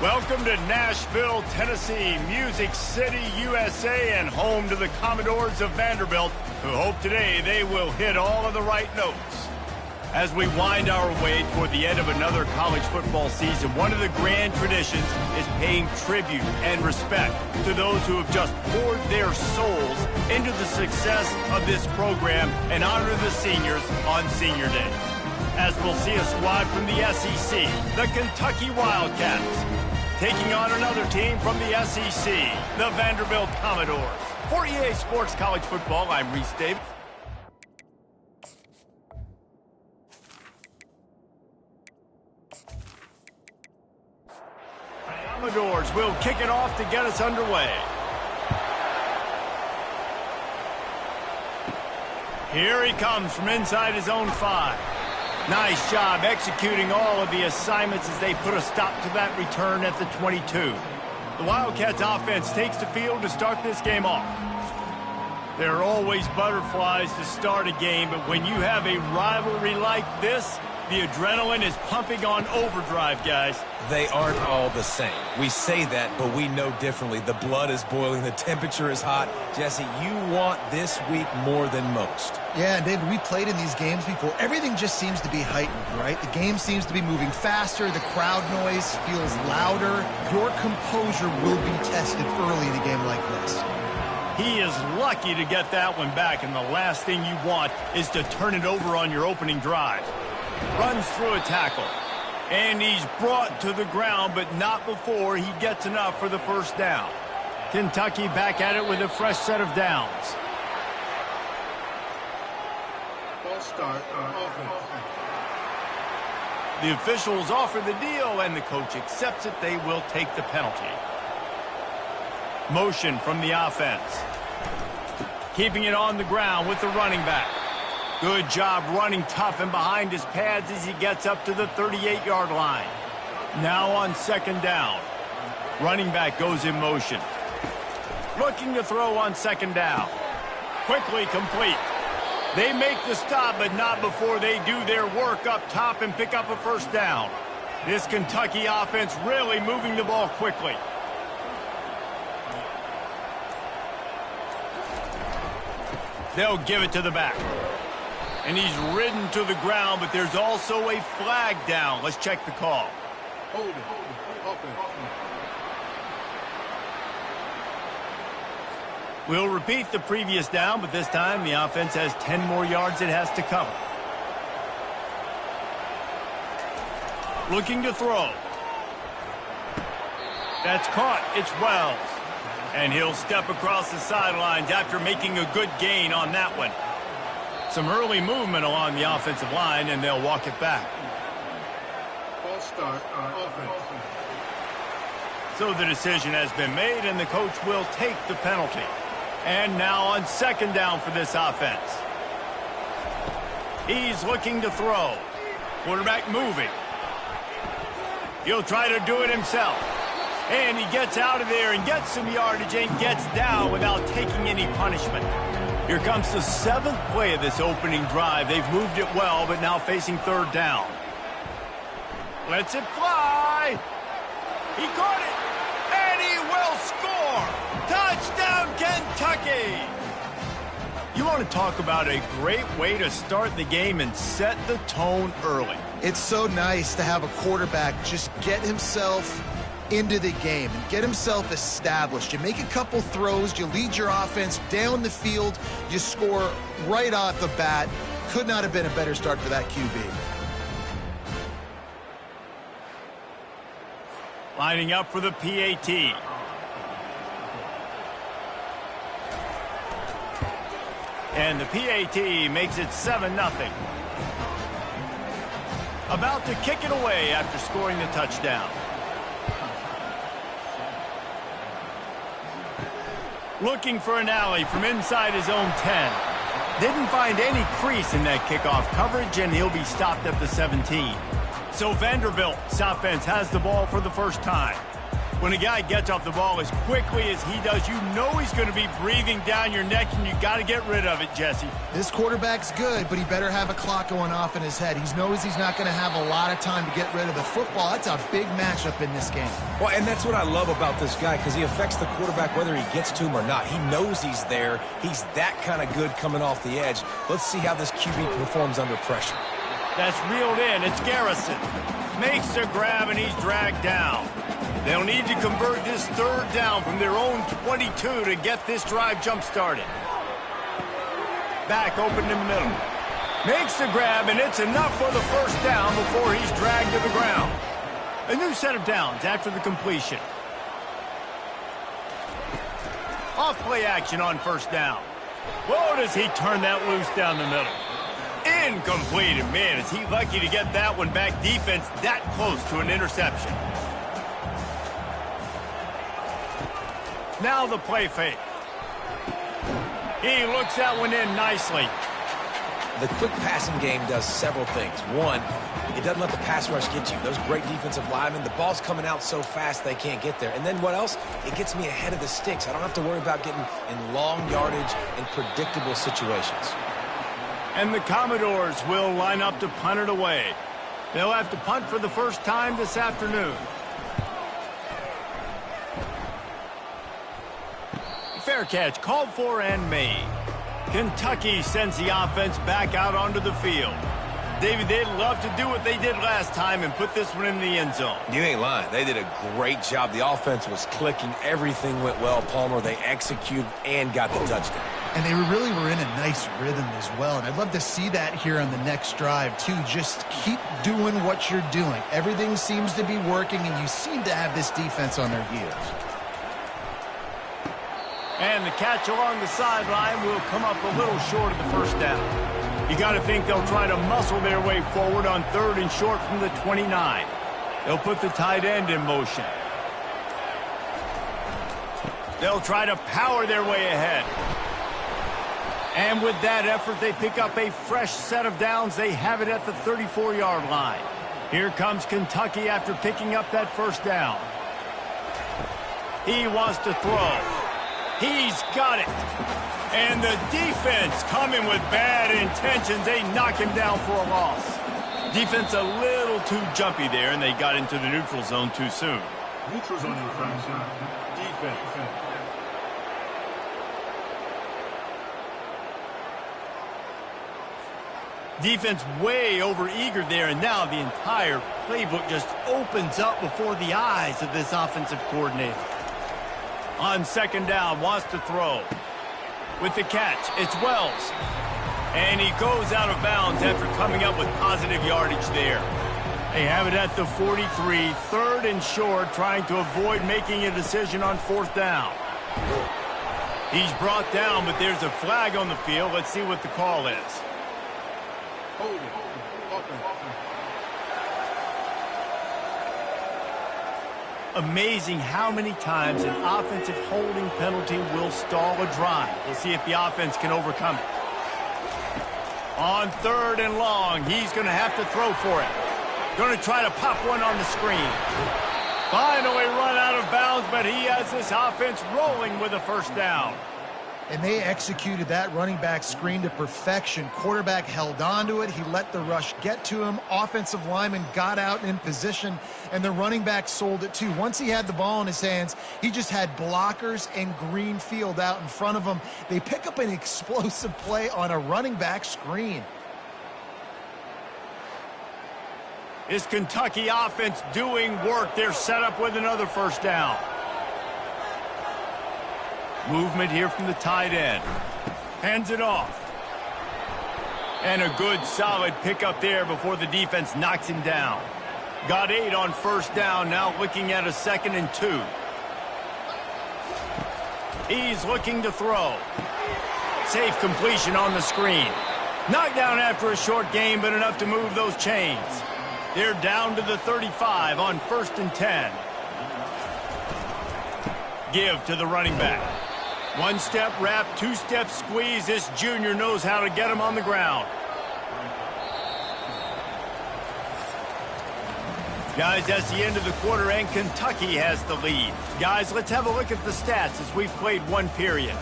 Welcome to Nashville, Tennessee, Music City, USA, and home to the Commodores of Vanderbilt, who hope today they will hit all of the right notes. As we wind our way toward the end of another college football season, one of the grand traditions is paying tribute and respect to those who have just poured their souls into the success of this program and honor the seniors on Senior Day. As we'll see a squad from the SEC, the Kentucky Wildcats, taking on another team from the SEC, the Vanderbilt Commodores. For EA Sports College Football, I'm Reese Davis. Commodores will kick it off to get us underway. Here he comes from inside his own 5. Nice job executing all of the assignments as they put a stop to that return at the 22. The Wildcats offense takes the field to start this game off. There are always butterflies to start a game, but when you have a rivalry like this, the adrenaline is pumping on overdrive, guys. They aren't all the same. We say that, but we know differently. The blood is boiling. The temperature is hot. Jesse, you want this week more than most. Yeah, and David, we played in these games before. Everything just seems to be heightened, right? The game seems to be moving faster. The crowd noise feels louder. Your composure will be tested early in a game like this. He is lucky to get that one back, and the last thing you want is to turn it over on your opening drive. Runs through a tackle, and he's brought to the ground, but not before he gets enough for the first down. Kentucky back at it with a fresh set of downs. False start on offense. The officials offer the deal, and the coach accepts it. They will take the penalty. Motion from the offense. Keeping it on the ground with the running back. Good job running tough and behind his pads as he gets up to the 38-yard line. Now on second down. Running back goes in motion. Looking to throw on second down. Quickly complete. They make the stop, but not before they do their work up top and pick up a first down. This Kentucky offense really moving the ball quickly. They'll give it to the back. And he's ridden to the ground, but there's also a flag down. Let's check the call. Hold it. Offense. We'll repeat the previous down, but this time the offense has 10 more yards it has to cover. Looking to throw. That's caught. It's Wells. And he'll step across the sidelines after making a good gain on that one. Some early movement along the offensive line, and they'll walk it back. False start on offense. So the decision has been made, and the coach will take the penalty. And now on second down for this offense. He's looking to throw. Quarterback moving. He'll try to do it himself. And he gets out of there and gets some yardage and gets down without taking any punishment. Here comes the 7th play of this opening drive. They've moved it well, but now facing third down. Lets it fly. He caught it. And he will score. Touchdown, Kentucky. You want to talk about a great way to start the game and set the tone early. It's so nice to have a quarterback just get himself into the game and get himself established. You make a couple throws, you lead your offense down the field, you score right off the bat. Could not have been a better start for that QB. Lining up for the PAT. And the PAT makes it 7-0. About to kick it away after scoring the touchdown. Looking for an alley from inside his own 10. Didn't find any crease in that kickoff coverage, and he'll be stopped at the 17. So Vanderbilt's offense has the ball for the first time. When a guy gets off the ball as quickly as he does, you know he's going to be breathing down your neck, and you got to get rid of it, Jesse. This quarterback's good, but he better have a clock going off in his head. He knows he's not going to have a lot of time to get rid of the football. That's a big matchup in this game. Well, and that's what I love about this guy, because he affects the quarterback whether he gets to him or not. He knows he's there. He's that kind of good coming off the edge. Let's see how this QB performs under pressure. That's reeled in. It's Garrison. Makes a grab, and he's dragged down. They'll need to convert this third down from their own 22 to get this drive jump-started. Back open in the middle. Makes the grab, and it's enough for the first down before he's dragged to the ground. A new set of downs after the completion. Off-play action on first down. Whoa, does he turn that loose down the middle. Incomplete, and man, is he lucky to get that one back. Defense that close to an interception. Now the play fake. He looks that one in nicely. The quick passing game does several things. One, it doesn't let the pass rush get you. Those great defensive linemen, the ball's coming out so fast they can't get there. And then what else? It gets me ahead of the sticks. I don't have to worry about getting in long yardage and predictable situations. And the Commodores will line up to punt it away. They'll have to punt for the first time this afternoon. Fair catch called for and made. Kentucky sends the offense back out onto the field. David, they'd love to do what they did last time and put this one in the end zone. You ain't lying. They did a great job. The offense was clicking. Everything went well, Palmer. They executed and got the touchdown. And they really were in a nice rhythm as well. And I'd love to see that here on the next drive, too. Just keep doing what you're doing. Everything seems to be working, and you seem to have this defense on their heels. And the catch along the sideline will come up a little short of the first down. You got to think they'll try to muscle their way forward on third and short from the 29. They'll put the tight end in motion. They'll try to power their way ahead. And with that effort, they pick up a fresh set of downs. They have it at the 34-yard line. Here comes Kentucky after picking up that first down. He wants to throw. He's got it. And the defense coming with bad intentions. They knock him down for a loss. Defense a little too jumpy there, and they got into the neutral zone too soon. Neutral zone infraction. Defense. Defense way over eager there, and now the entire playbook just opens up before the eyes of this offensive coordinator. On second down, wants to throw. With the catch, it's Wells. And he goes out of bounds after coming up with positive yardage there. They have it at the 43, third and short, trying to avoid making a decision on fourth down. He's brought down, but there's a flag on the field. Let's see what the call is. Hold it. Amazing how many times an offensive holding penalty will stall a drive. We'll see if the offense can overcome it. On third and long, he's going to have to throw for it. Going to try to pop one on the screen. Finally run out of bounds, but he has this offense rolling with a first down. And they executed that running back screen to perfection. Quarterback held on to it. He let the rush get to him. Offensive lineman got out in position, and the running back sold it too. Once he had the ball in his hands, he just had blockers and green field out in front of him. They pick up an explosive play on a running back screen. Is Kentucky offense doing work? They're set up with another first down. Movement here from the tight end. Hands it off. And a good solid pickup there before the defense knocks him down. Got 8 on first down, now looking at a 2nd and 2. He's looking to throw. Safe completion on the screen. Knocked down after a short game, but enough to move those chains. They're down to the 35 on 1st and 10. Give to the running back. One-step wrap, two-step squeeze. This junior knows how to get him on the ground. Guys, that's the end of the quarter, and Kentucky has the lead. Guys, let's have a look at the stats as we've played one period.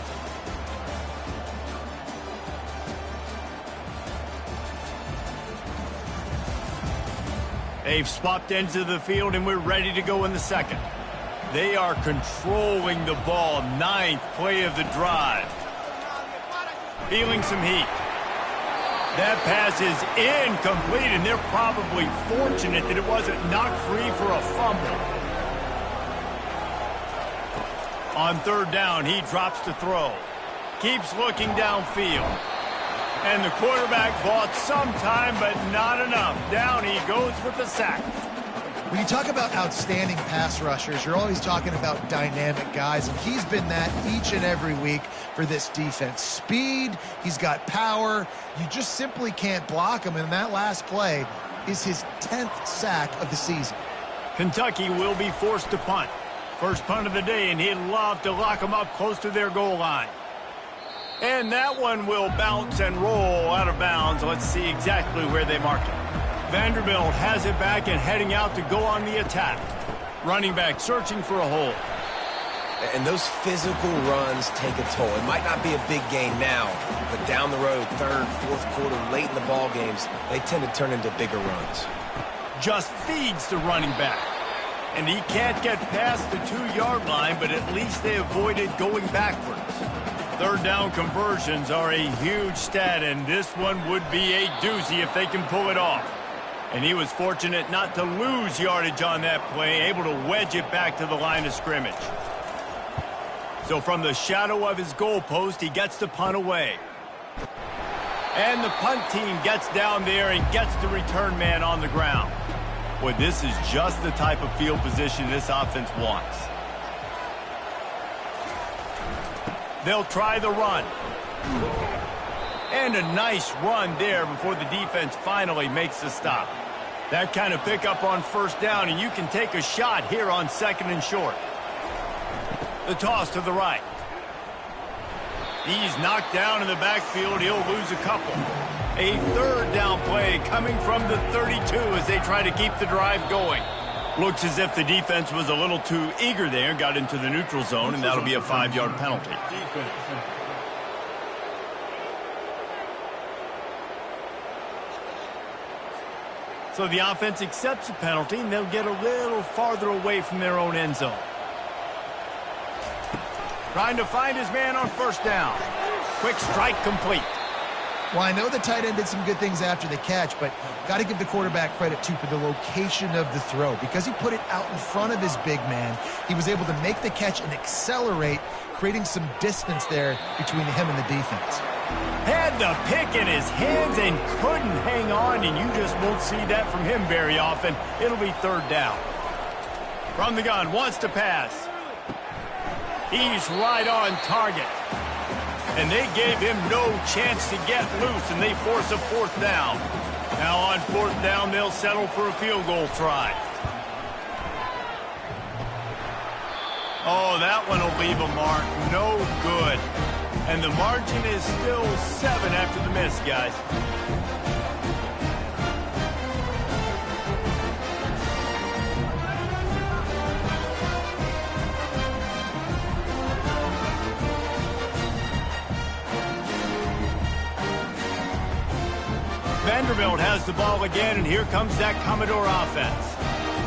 They've swapped ends of the field, and we're ready to go in the second. They are controlling the ball. 9th play of the drive. Feeling some heat. That pass is incomplete, and they're probably fortunate that it wasn't knocked free for a fumble. On 3rd down, he drops to throw. Keeps looking downfield. And the quarterback bought some time, but not enough. Down he goes with the sack. When you talk about outstanding pass rushers, you're always talking about dynamic guys, and he's been that each and every week for this defense. Speed, he's got power. You just simply can't block him, and that last play is his 10th sack of the season. Kentucky will be forced to punt. First punt of the day, and he'd love to lock them up close to their goal line. And that one will bounce and roll out of bounds. Let's see exactly where they mark it. Vanderbilt has it back and heading out to go on the attack. Running back searching for a hole. And those physical runs take a toll. It might not be a big gain now, but down the road, 3rd, 4th quarter, late in the ball games, they tend to turn into bigger runs. Just feeds the running back. And he can't get past the 2-yard line, but at least they avoided going backwards. 3rd down conversions are a huge stat, and this one would be a doozy if they can pull it off. And he was fortunate not to lose yardage on that play, able to wedge it back to the line of scrimmage. So from the shadow of his goalpost, he gets the punt away. And the punt team gets down there and gets the return man on the ground. Boy, this is just the type of field position this offense wants. They'll try the run. And a nice run there before the defense finally makes the stop. That kind of pickup on 1st down, and you can take a shot here on 2nd and short. The toss to the right. He's knocked down in the backfield. He'll lose a couple. A 3rd down play coming from the 32 as they try to keep the drive going. Looks as if the defense was a little too eager there, got into the neutral zone, and that'll be a 5-yard penalty. So the offense accepts the penalty, and they'll get a little farther away from their own end zone. Trying to find his man on 1st down. Quick strike complete. Well, I know the tight end did some good things after the catch, but got to give the quarterback credit, too, for the location of the throw. Because he put it out in front of his big man, he was able to make the catch and accelerate, creating some distance there between him and the defense. Had the pick in his hands and couldn't hang on, and you just won't see that from him very often. It'll be 3rd down. From the gun, wants to pass. He's right on target. And they gave him no chance to get loose, and they force a 4th down. Now on 4th down, they'll settle for a field goal try. Oh, that one will leave a mark. No good. And the margin is still 7 after the miss, guys. Vanderbilt has the ball again, and here comes that Commodore offense.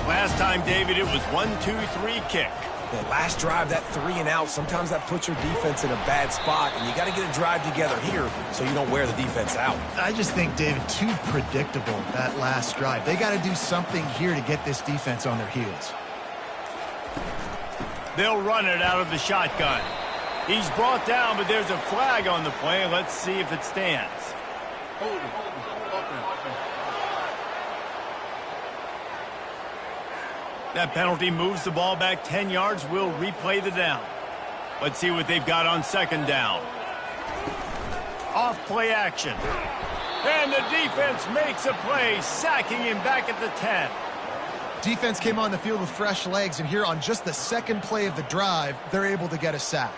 Last time, David, it was 1-2-3 kick. The last drive, that 3 and out, sometimes that puts your defense in a bad spot, and you got to get a drive together here so you don't wear the defense out. I just think, David, too predictable, that last drive. They got to do something here to get this defense on their heels. They'll run it out of the shotgun. He's brought down, but there's a flag on the play. Let's see if it stands. Hold it. That penalty moves the ball back 10 yards. We'll replay the down. Let's see what they've got on 2nd down. Off play action. And the defense makes a play, sacking him back at the 10. Defense came on the field with fresh legs, and here on just the 2nd play of the drive, they're able to get a sack.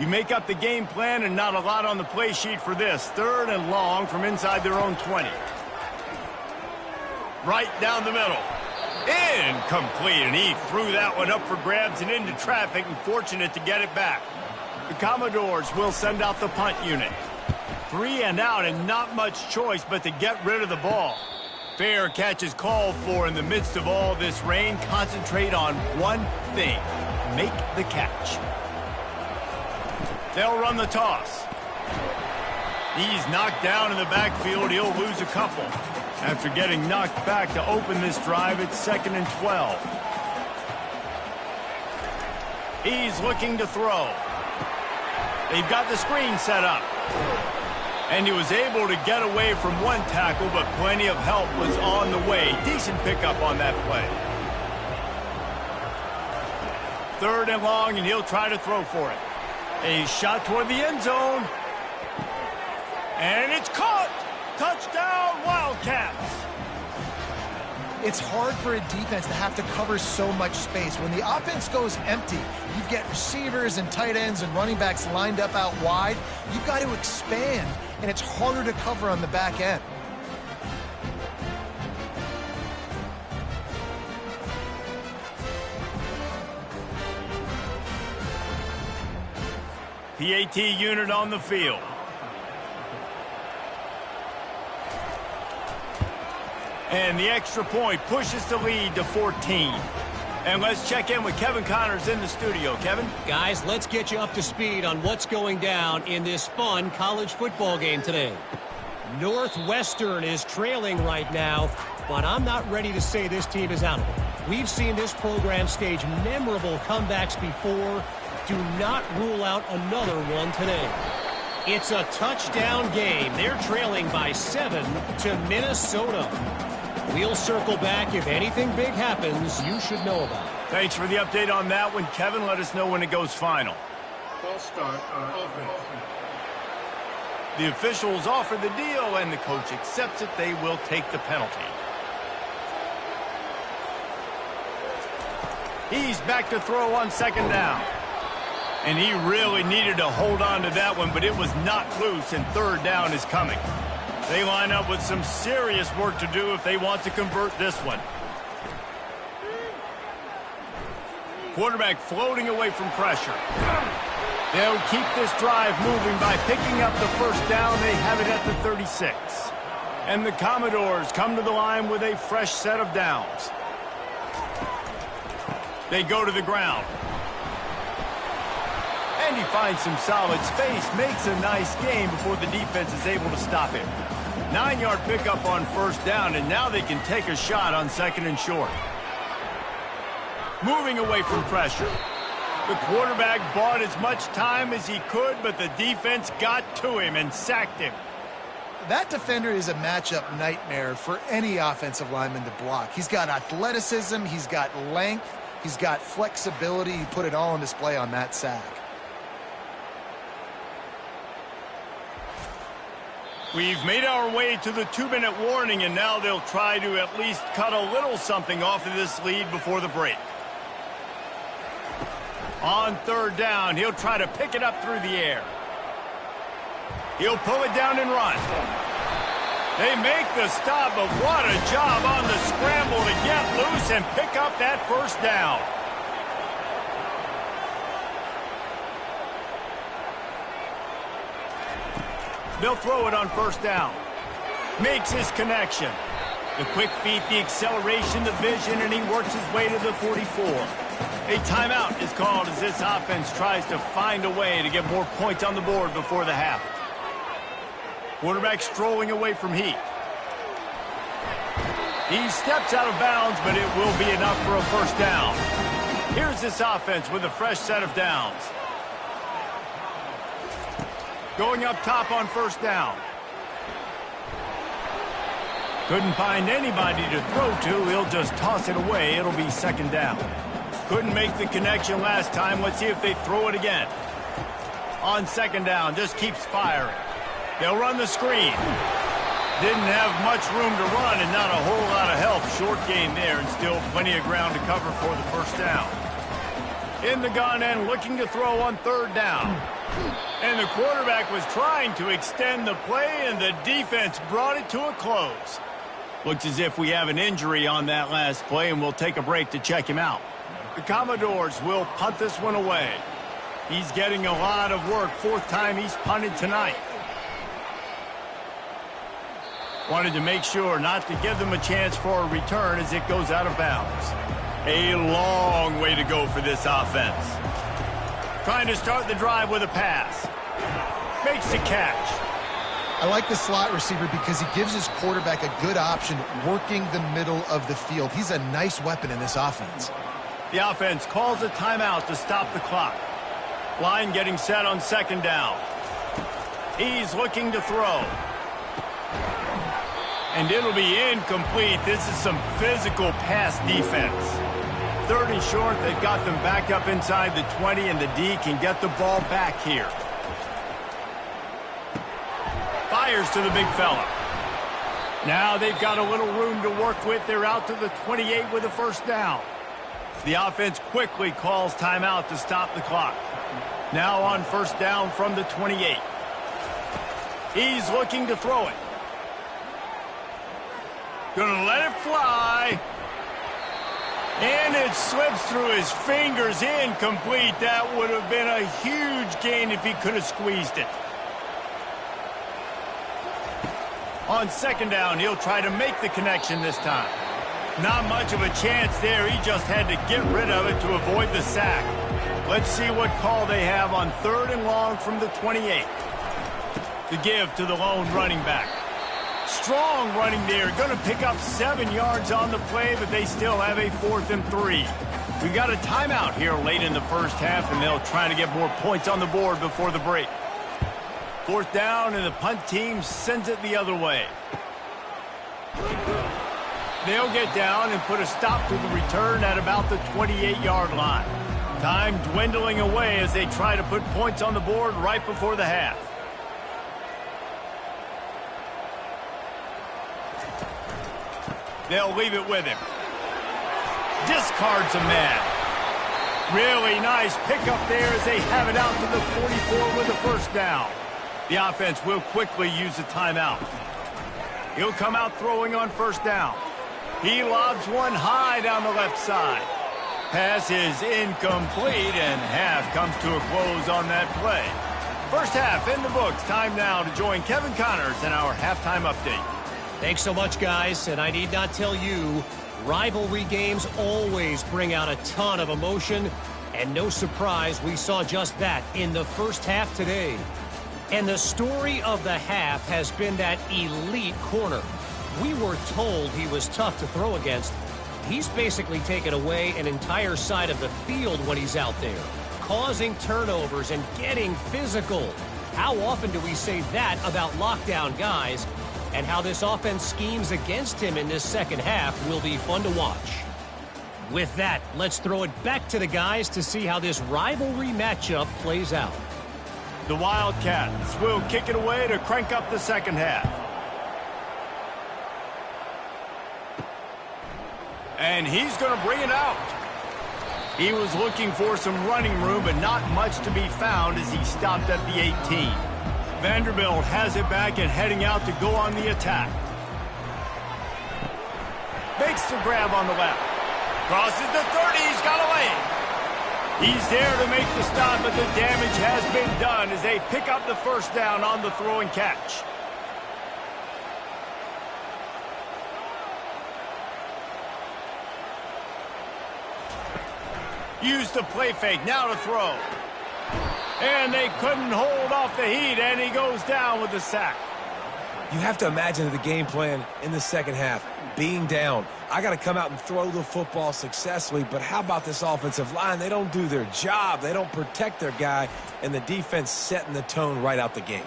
You make up the game plan and not a lot on the play sheet for this. 3rd and long from inside their own 20. Right down the middle. Incomplete, and he threw that one up for grabs and into traffic, and fortunate to get it back. The Commodores will send out the punt unit. 3 and out, and not much choice but to get rid of the ball. Fair catch is called for in the midst of all this rain. Concentrate on one thing. Make the catch. They'll run the toss. He's knocked down in the backfield. He'll lose a couple. After getting knocked back to open this drive, it's 2nd and 12. He's looking to throw. They've got the screen set up. And he was able to get away from one tackle, but plenty of help was on the way. Decent pickup on that play. 3rd and long, and he'll try to throw for it. A shot toward the end zone. And it's caught! Touchdown, Wildcats! It's hard for a defense to have to cover so much space. When the offense goes empty, you get receivers and tight ends and running backs lined up out wide. You've got to expand, and it's harder to cover on the back end. PAT unit on the field. And the extra point pushes the lead to 14. And let's check in with Kevin Connors in the studio. Kevin? Guys, let's get you up to speed on what's going down in this fun college football game today. Northwestern is trailing right now, but I'm not ready to say this team is out of it. We've seen this program stage memorable comebacks before. Do not rule out another one today. It's a touchdown game. They're trailing by 7 to Minnesota. We'll circle back. If anything big happens, you should know about it. Thanks for the update on that one, Kevin. Let us know when it goes final. False start on offense. The officials offer the deal, and the coach accepts it. They will take the penalty. He's back to throw on 2nd down. And he really needed to hold on to that one, but it was not loose, and 3rd down is coming. They line up with some serious work to do if they want to convert this one. Quarterback floating away from pressure. They'll keep this drive moving by picking up the 1st down. They have it at the 36. And the Commodores come to the line with a fresh set of downs. They go to the ground. And he finds some solid space, makes a nice gain before the defense is able to stop him. 9-yard pickup on 1st down, and now they can take a shot on 2nd and short. Moving away from pressure. The quarterback bought as much time as he could, but the defense got to him and sacked him. That defender is a matchup nightmare for any offensive lineman to block. He's got athleticism, he's got length, he's got flexibility. He put it all on display on that sack. We've made our way to the 2-minute warning, and now they'll try to at least cut a little something off of this lead before the break. On 3rd down, he'll try to pick it up through the air. He'll pull it down and run. They make the stop, but what a job on the scramble to get loose and pick up that 1st down. They'll throw it on 1st down. Makes his connection. The quick feet, the acceleration, the vision, and he works his way to the 44. A timeout is called as this offense tries to find a way to get more points on the board before the half. Quarterback strolling away from heat. He steps out of bounds, but it will be enough for a 1st down. Here's this offense with a fresh set of downs. Going up top on 1st down. Couldn't find anybody to throw to. He'll just toss it away. It'll be 2nd down. Couldn't make the connection last time. Let's see if they throw it again. On 2nd down, just keeps firing. They'll run the screen. Didn't have much room to run and not a whole lot of help. Short game there and still plenty of ground to cover for the 1st down. In the gun and looking to throw on 3rd down. And the quarterback was trying to extend the play, and the defense brought it to a close. Looks as if we have an injury on that last play, and we'll take a break to check him out. The Commodores will punt this one away. He's getting a lot of work. Fourth time he's punted tonight. Wanted to make sure not to give them a chance for a return as it goes out of bounds. A long way to go for this offense. Trying to start the drive with a pass. Makes the catch. I like the slot receiver because he gives his quarterback a good option working the middle of the field. He's a nice weapon in this offense. The offense calls a timeout to stop the clock. Line getting set on second down. He's looking to throw. And it'll be incomplete. This is some physical pass defense. 30 short, they've got them back up inside the 20, and the D can get the ball back here. Fires to the big fella. Now they've got a little room to work with. They're out to the 28 with a first down. The offense quickly calls timeout to stop the clock. Now on first down from the 28. He's looking to throw it. Gonna let it fly. And it slips through his fingers, incomplete. That would have been a huge gain if he could have squeezed it. On second down, he'll try to make the connection this time. Not much of a chance there. He just had to get rid of it to avoid the sack. Let's see what call they have on third and long from the 28. The give to the lone running back. Strong running there. Going to pick up 7 yards on the play, but they still have a 4th and 3. We got a timeout here late in the first half, and they'll try to get more points on the board before the break. Fourth down, and the punt team sends it the other way. They'll get down and put a stop to the return at about the 28-yard line. Time dwindling away as they try to put points on the board right before the half. They'll leave it with him. Discards a man. Really nice pickup there as they have it out to the 44 with a first down. The offense will quickly use a timeout. He'll come out throwing on first down. He lobs one high down the left side. Pass is incomplete, and half comes to a close on that play. First half in the books. Time now to join Kevin Connors in our halftime update. Thanks so much, guys, and I need not tell you, rivalry games always bring out a ton of emotion, and no surprise we saw just that in the first half today. And the story of the half has been that elite corner. We were told he was tough to throw against. He's basically taken away an entire side of the field when he's out there, causing turnovers and getting physical. How often do we say that about lockdown guys? And how this offense schemes against him in this second half will be fun to watch. With that, let's throw it back to the guys to see how this rivalry matchup plays out. The Wildcats will kick it away to crank up the second half. And he's going to bring it out. He was looking for some running room, but not much to be found as he stopped at the 18. Vanderbilt has it back and heading out to go on the attack. Makes the grab on the left. Crosses the 30. He's got away. He's there to make the stop, but the damage has been done as they pick up the first down on the throw and catch. Used the play fake, now to throw. And they couldn't hold off the heat, and he goes down with the sack. You have to imagine the game plan in the second half. Being down, I got to come out and throw the football successfully, but how about this offensive line? They don't do their job. They don't protect their guy, and the defense setting the tone right out the gate.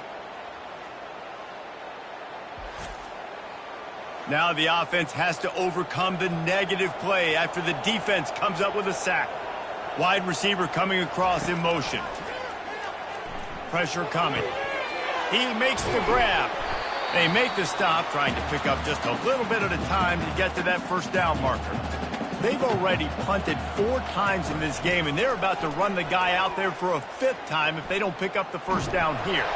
Now the offense has to overcome the negative play after the defense comes up with a sack. Wide receiver coming across in motion. Pressure coming. He makes the grab. They make the stop, trying to pick up just a little bit at a time to get to that first down marker. they've already punted 4 times in this game, and they're about to run the guy out there for a 5th time if they don't pick up the first down here.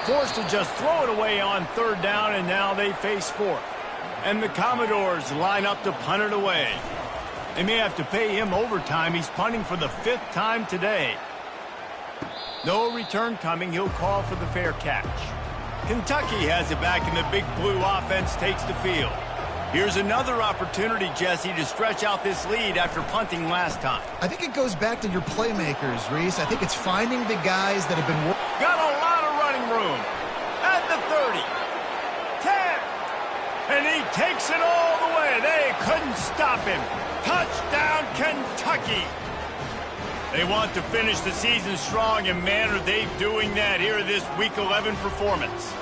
Forced to just throw it away on 3rd down, and now they face 4th. And the Commodores line up to punt it away. They may have to pay him overtime. He's punting for the 5th time today. No return coming. He'll call for the fair catch. Kentucky has it back, and the Big Blue offense takes the field. Here's another opportunity, Jesse, to stretch out this lead after punting last time. I think it goes back to your playmakers, Reese. I think it's finding the guys that have been... Got a lot of running room. At the 30. 10. And he takes it all the way. They couldn't stop him. Touchdown, Kentucky. They want to finish the season strong, and man, are they doing that here in this Week 11 performance.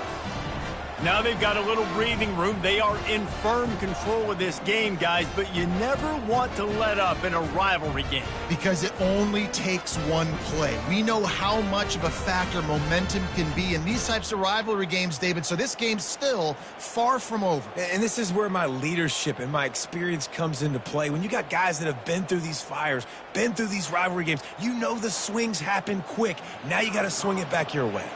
Now they've got a little breathing room. They are in firm control of this game, guys, but you never want to let up in a rivalry game. Because it only takes one play. We know how much of a factor momentum can be in these types of rivalry games, David, so this game's still far from over. And this is where my leadership and my experience comes into play. When you got guys that have been through these fires, been through these rivalry games, you know the swings happen quick. Now you got to swing it back your way.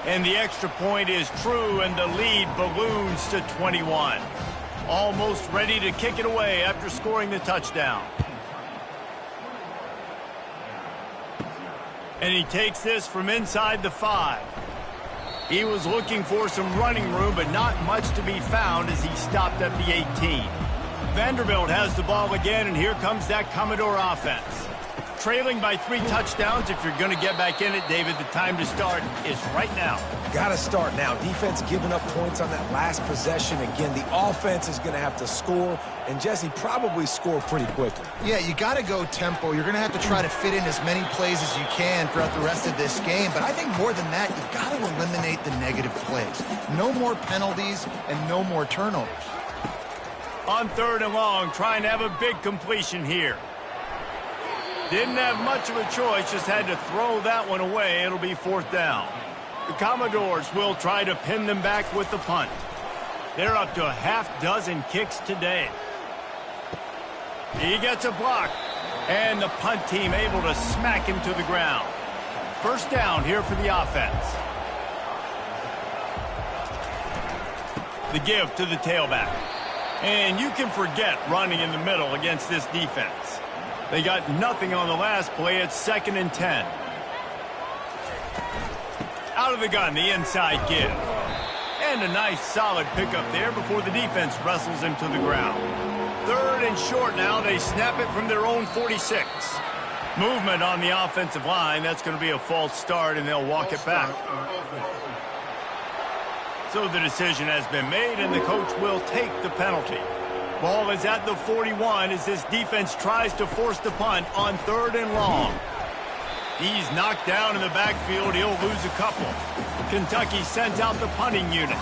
And the extra point is true, and the lead balloons to 21. Almost ready to kick it away after scoring the touchdown. And he takes this from inside the 5. He was looking for some running room, but not much to be found as he stopped at the 18. Vanderbilt has the ball again, and here comes that Commodore offense. Trailing by 3 touchdowns. If you're going to get back in it, David, the time to start is right now. Got to start now. Defense giving up points on that last possession. Again, the offense is going to have to score, and Jesse probably score pretty quickly. Yeah, you got to go tempo. You're going to have to try to fit in as many plays as you can throughout the rest of this game, but I think more than that, you've got to eliminate the negative plays. No more penalties and no more turnovers. On 3rd and long, trying to have a big completion here. Didn't have much of a choice, just had to throw that one away. It'll be 4th down. The Commodores will try to pin them back with the punt. They're up to a half-dozen kicks today. He gets a block, and the punt team able to smack him to the ground. 1st down here for the offense. The give to the tailback. And you can forget running in the middle against this defense. They got nothing on the last play. It's 2nd and 10. Out of the gun, the inside give. And a nice solid pickup there before the defense wrestles him to the ground. 3rd and short now. They snap it from their own 46. Movement on the offensive line. That's going to be a false start, and they'll walk it back. So the decision has been made, and the coach will take the penalty. Ball is at the 41 as this defense tries to force the punt on 3rd and long. He's knocked down in the backfield. He'll lose a couple. Kentucky sends out the punting unit.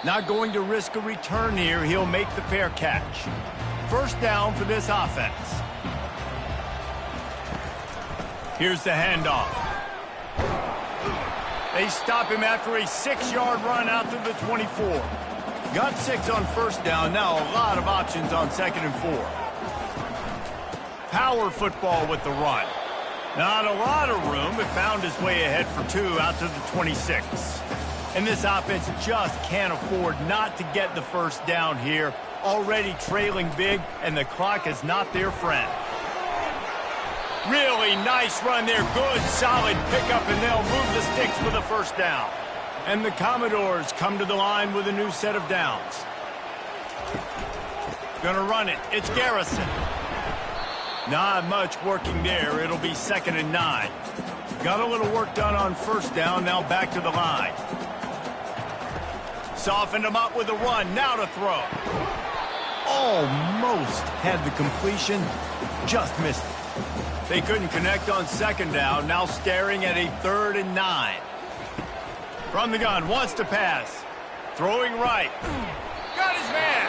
Not going to risk a return here. He'll make the fair catch. 1st down for this offense. Here's the handoff. They stop him after a 6-yard run out to the 24. Got 6 on 1st down. Now a lot of options on 2nd and 4. Power football with the run. Not a lot of room, but found his way ahead for 2 out to the 26. And this offense just can't afford not to get the 1st down here. Already trailing big, and the clock is not their friend. Really nice run there. Good, solid pickup, and they'll move the sticks for the 1st down. And the Commodores come to the line with a new set of downs. Gonna run it. It's Garrison. Not much working there. It'll be 2nd and 9. Got a little work done on 1st down. Now back to the line. Softened him up with a run. Now to throw. Almost had the completion. Just missed it. They couldn't connect on 2nd down. Now staring at a 3rd and 9. From the gun, wants to pass. Throwing right. Got his man.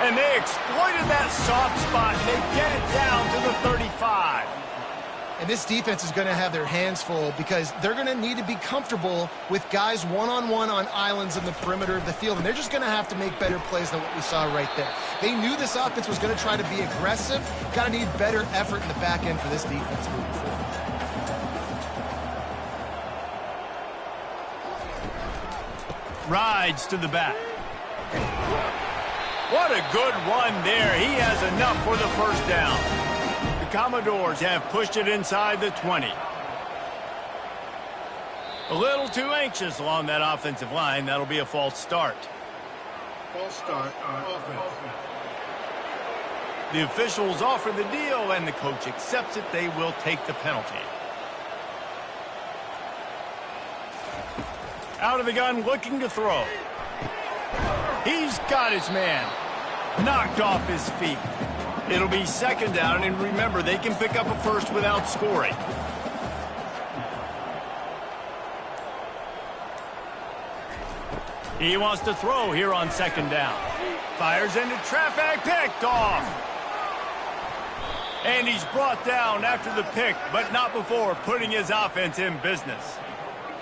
And they exploited that soft spot, and they get it down to the 35. And this defense is going to have their hands full because they're going to need to be comfortable with guys one-on-one on islands in the perimeter of the field, and they're just going to have to make better plays than what we saw right there. They knew this offense was going to try to be aggressive. Got to need better effort in the back end for this defense moving forward. Rides to the back. What a good run there. He has enough for the first down. The Commodores have pushed it inside the 20. A little too anxious along that offensive line. That'll be a false start. False start on offense. The officials offer the deal, and the coach accepts it. They will take the penalty. Out of the gun, looking to throw. He's got his man. Knocked off his feet. It'll be second down, and remember, they can pick up a first without scoring. He wants to throw here on second down. Fires into traffic, picked off. And he's brought down after the pick, but not before putting his offense in business.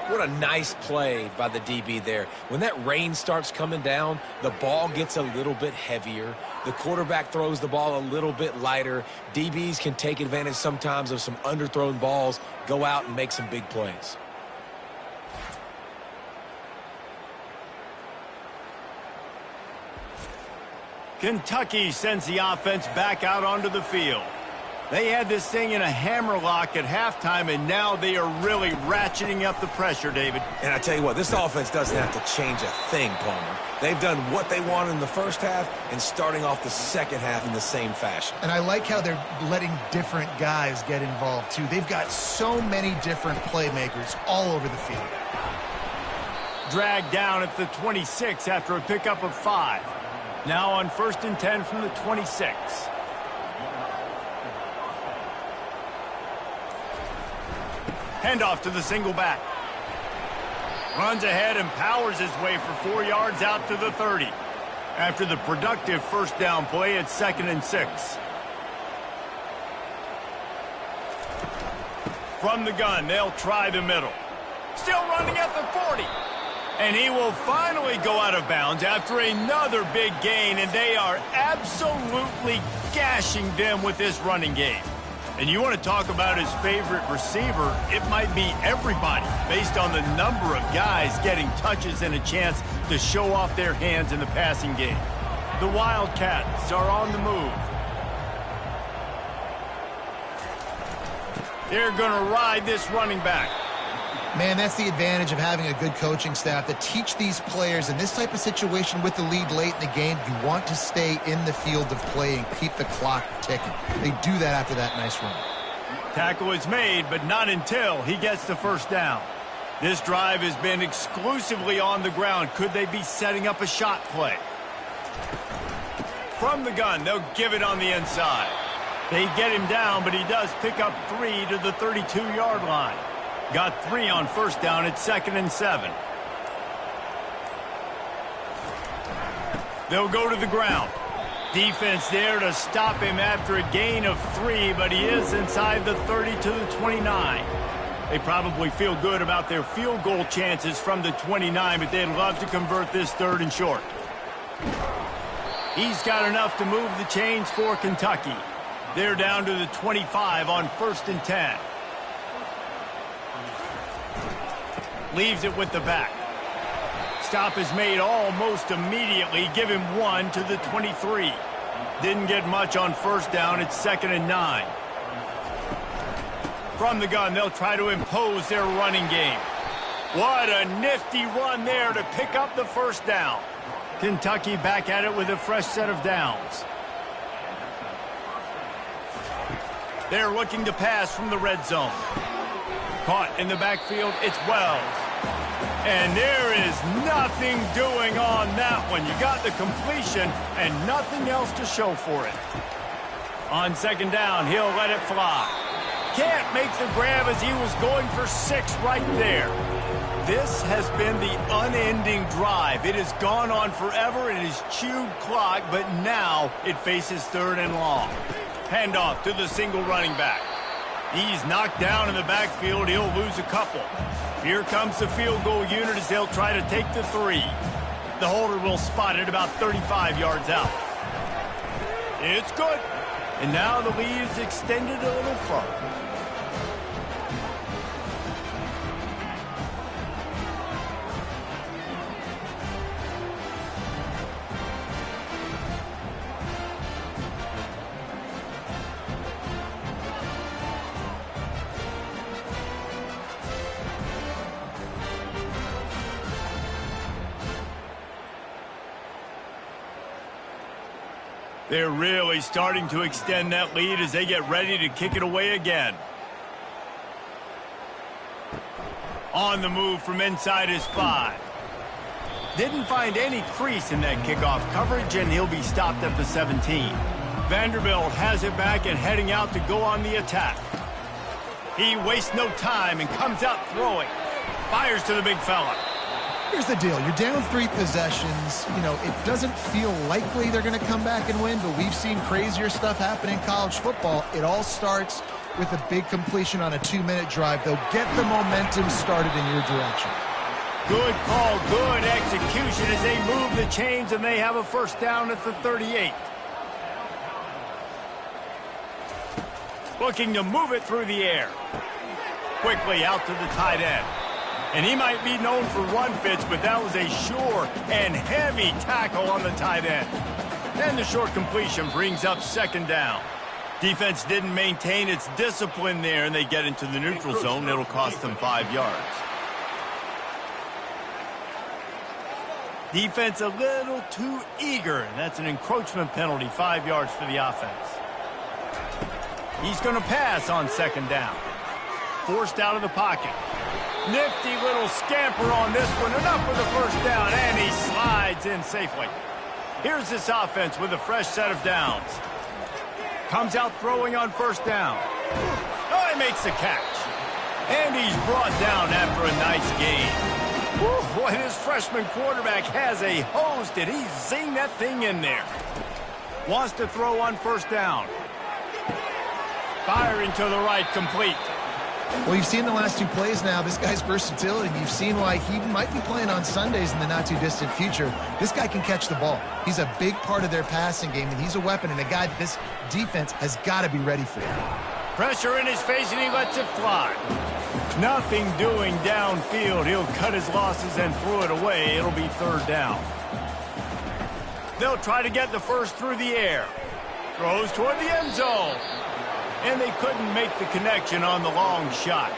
What a nice play by the DB there. When that rain starts coming down, the ball gets a little bit heavier. The quarterback throws the ball a little bit lighter. DBs can take advantage sometimes of some underthrown balls, go out and make some big plays. Kentucky sends the offense back out onto the field. They had this thing in a hammerlock at halftime, and now they are really ratcheting up the pressure, David. And I tell you what, this offense doesn't have to change a thing, Palmer. They've done what they wanted in the first half and starting off the second half in the same fashion. And I like how they're letting different guys get involved, too. They've got so many different playmakers all over the field. Dragged down at the 26 after a pickup of 5. Now on 1st and 10 from the 26. Handoff to the single back. Runs ahead and powers his way for 4 yards out to the 30. After the productive first down play, it's 2nd and 6. From the gun, they'll try the middle. Still running at the 40. And he will finally go out of bounds after another big gain, and they are absolutely gashing them with this running game. And you want to talk about his favorite receiver, it might be everybody based on the number of guys getting touches and a chance to show off their hands in the passing game. The Wildcats are on the move. They're going to ride this running back. Man, that's the advantage of having a good coaching staff to teach these players in this type of situation with the lead late in the game. You want to stay in the field of play and keep the clock ticking. They do that after that nice run. Tackle is made, but not until he gets the first down. This drive has been exclusively on the ground. Could they be setting up a shot play? From the gun, they'll give it on the inside. They get him down, but he does pick up 3 to the 32-yard line. Got 3 on first down at 2nd and 7. They'll go to the ground. Defense there to stop him after a gain of 3, but he is inside the 30 to the 29. They probably feel good about their field goal chances from the 29, but they'd love to convert this 3rd and short. He's got enough to move the chains for Kentucky. They're down to the 25 on 1st and 10. Leaves it with the back. Stop is made almost immediately. Give him 1 to the 23. Didn't get much on first down. It's 2nd and 9. From the gun, they'll try to impose their running game. What a nifty run there to pick up the first down. Kentucky back at it with a fresh set of downs. They're looking to pass from the red zone. Caught in the backfield, it's Wells. And there is nothing doing on that one. You got the completion and nothing else to show for it. On 2nd down, he'll let it fly. Can't make the grab as he was going for 6 right there. This has been the unending drive. It has gone on forever. It has chewed clock, but now it faces 3rd and long. Handoff to the single running back. He's knocked down in the backfield. He'll lose a couple. Here comes the field goal unit as they'll try to take the 3. The holder will spot it about 35 yards out. It's good. And now the lead is extended a little further. They're really starting to extend that lead as they get ready to kick it away again. On the move from inside his 5. Didn't find any crease in that kickoff coverage, and he'll be stopped at the 17. Vanderbilt has it back and heading out to go on the attack. He wastes no time and comes out throwing. Fires to the big fella. Here's the deal. You're down 3 possessions. You know, it doesn't feel likely they're going to come back and win, but we've seen crazier stuff happen in college football. It all starts with a big completion on a 2-minute drive. They'll get the momentum started in your direction. Good call, good execution as they move the chains, and they have a first down at the 38. Looking to move it through the air. Quickly out to the tight end. And he might be known for run fits, but that was a sure and heavy tackle on the tight end. And the short completion brings up second down. Defense didn't maintain its discipline there, and they get into the neutral zone. It'll cost them 5 yards. Defense a little too eager, and that's an encroachment penalty, 5 yards for the offense. He's going to pass on second down. Forced out of the pocket. Nifty little scamper on this one. Enough for the first down, and he slides in safely. Here's this offense with a fresh set of downs. Comes out throwing on first down. Oh, he makes the catch. And he's brought down after a nice gain. Whew, boy, this freshman quarterback has a hose. Did he zing that thing in there? Wants to throw on first down. Firing to the right, complete. Well, you've seen the last 2 plays now. This guy's versatility. You've seen why he might be playing on Sundays in the not-too-distant future. This guy can catch the ball. He's a big part of their passing game, and he's a weapon and a guy that this defense has got to be ready for. Pressure in his face, and he lets it fly. Nothing doing downfield. He'll cut his losses and throw it away. It'll be third down. They'll try to get the first through the air. Throws toward the end zone. And they couldn't make the connection on the long shot.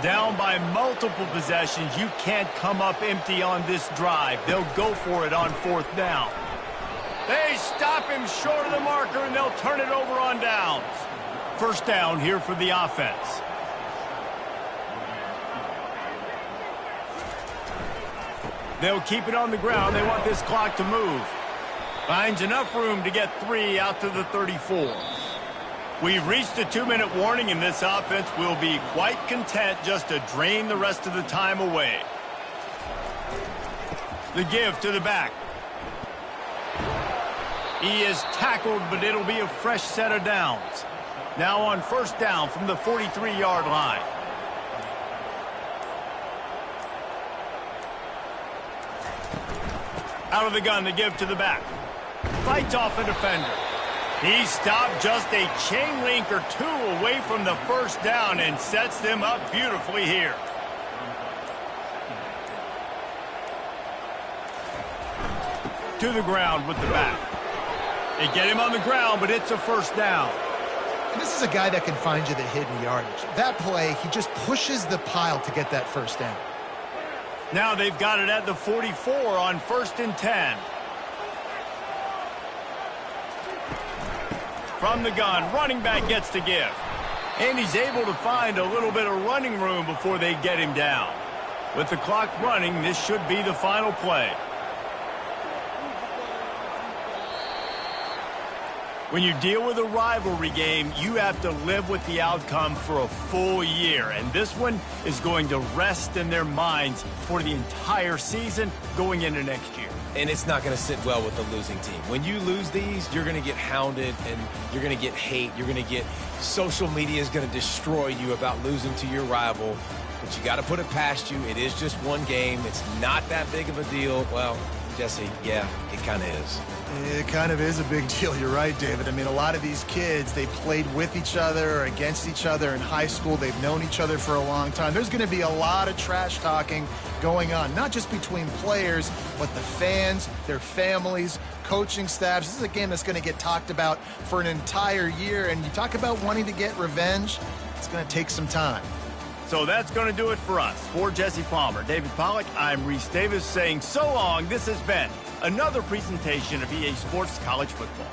Down by multiple possessions, you can't come up empty on this drive. They'll go for it on fourth down. They stop him short of the marker, and they'll turn it over on downs. First down here for the offense. They'll keep it on the ground. They want this clock to move. Finds enough room to get 3 out to the 34. We've reached a 2-minute warning, and this offense will be quite content just to drain the rest of the time away. The give to the back. He is tackled, but it'll be a fresh set of downs. Now on first down from the 43-yard line. Out of the gun, the give to the back. Fights off a defender. He stopped just a chain link or 2 away from the first down and sets them up beautifully here. To the ground with the back. They get him on the ground, but it's a first down. And this is a guy that can find you the hidden yardage. That play, he just pushes the pile to get that first down. Now they've got it at the 44 on 1st and 10. From the gun, running back gets to give. And he's able to find a little bit of running room before they get him down. With the clock running, this should be the final play. When you deal with a rivalry game, you have to live with the outcome for a full year. And this one is going to rest in their minds for the entire season going into next year. And it's not going to sit well with the losing team. When you lose these, you're going to get hounded and you're going to get hate. You're going to get social media is going to destroy you about losing to your rival. But you got to put it past you. It is just one game. It's not that big of a deal. Well, Jesse, yeah, it kind of is. It kind of is a big deal. You're right, David. I mean, a lot of these kids, they played with each other or against each other in high school. They've known each other for a long time. There's going to be a lot of trash talking going on, not just between players, but the fans, their families, coaching staffs. This is a game that's going to get talked about for an entire year. And you talk about wanting to get revenge, it's going to take some time. So that's going to do it for us. For Jesse Palmer, David Pollack, I'm Reese Davis saying so long. This has been another presentation of EA Sports College Football.